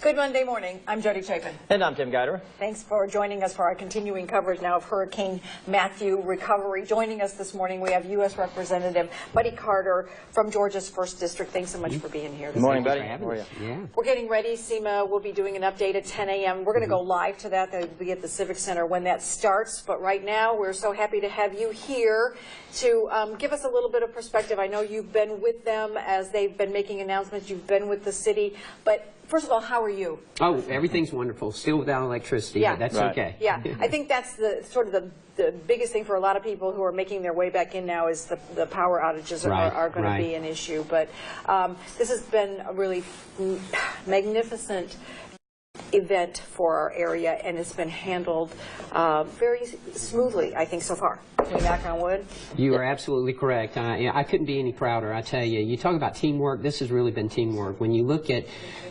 Good Monday morning. I'm Jody Chapin. And I'm Tim Geider. Thanks for joining us for our continuing coverage now of Hurricane Matthew recovery. Joining us this morning, we have U.S. Representative Buddy Carter from Georgia's 1st District. Thanks so much for being here. Good morning, Buddy. How are you? Yeah. We're getting ready. SEMA will be doing an update at 10 a.m. We're going to go live to that. They'll be at the Civic Center when that starts. But right now, we're so happy to have you here to give us a little bit of perspective. I know you've been with them as they've been making announcements. You've been with the city. But first of all, how are you? Oh, everything's wonderful. Still without electricity, but that's okay. Yeah, I think that's the sort of the biggest thing for a lot of people who are making their way back in now is the power outages are going to be an issue. But this has been a really magnificent event for our area, and it's been handled very smoothly, I think, so far. Knock on wood. You are absolutely correct. I couldn't be any prouder, I tell you. You talk about teamwork, this has really been teamwork. When you look at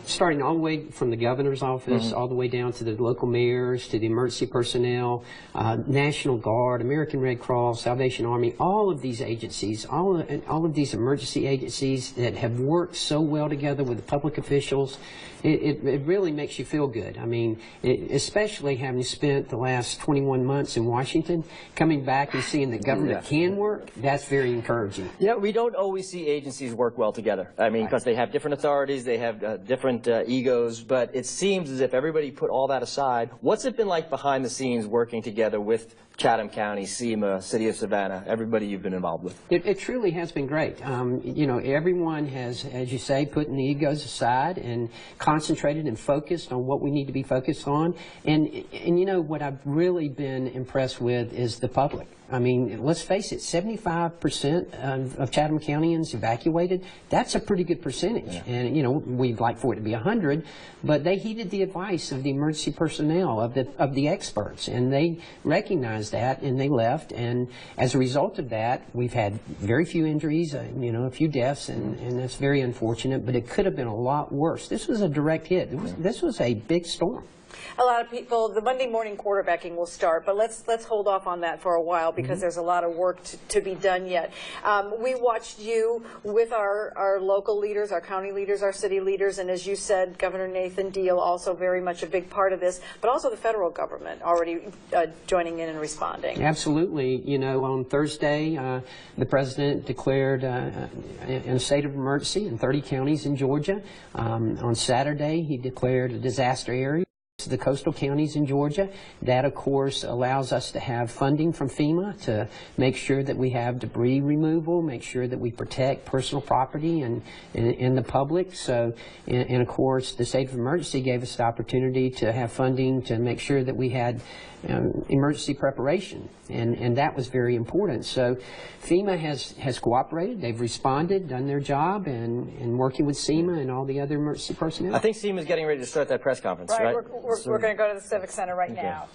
starting all the way from the governor's office, all the way down to the local mayors, to the emergency personnel, National Guard, American Red Cross, Salvation Army, all of these agencies, all of these emergency agencies that have worked so well together with the public officials, it really makes you feel good. I mean, especially having spent the last 21 months in Washington, coming back and seeing that government can work, that's very encouraging. Yeah, we don't always see agencies work well together. I mean, because they have different authorities, they have different egos, but it seems as if everybody put all that aside. What's it been like behind the scenes working together with Chatham County, SEMA, City of Savannah, everybody you've been involved with? It truly has been great. You know, everyone has, as you say, put the egos aside and concentrated and focused on what we need to be focused on. And you know, what I've really been impressed with is the public. I mean, let's face it, 75% of Chatham Countyans evacuated. That's a pretty good percentage. Yeah. And, you know, we'd like for it to be 100, but they heeded the advice of the emergency personnel, of the experts, and they recognized that, and they left. And as a result of that, we've had very few injuries, you know, a few deaths, and that's very unfortunate, but it could have been a lot worse. This was a direct hit. This was a big storm. A lot of people, the Monday morning quarterbacking will start, but let's hold off on that for a while because there's a lot of work to be done yet. We watched you with our local leaders, our county leaders, our city leaders, and as you said, Governor Nathan Deal also very much a big part of this, but also the federal government already joining in and responding. Absolutely. You know, on Thursday, the president declared a state of emergency in 30 counties in Georgia. On Saturday, he declared a disaster area. The coastal counties in Georgia. That, of course, allows us to have funding from FEMA to make sure that we have debris removal, make sure that we protect personal property and the public. So, and of course, the state of emergency gave us the opportunity to have funding to make sure that we had emergency preparation, and that was very important. So FEMA has cooperated, they've responded, done their job, and working with SEMA and all the other emergency personnel. I think SEMA's getting ready to start that press conference, right? We're going to go to the Civic Center right now.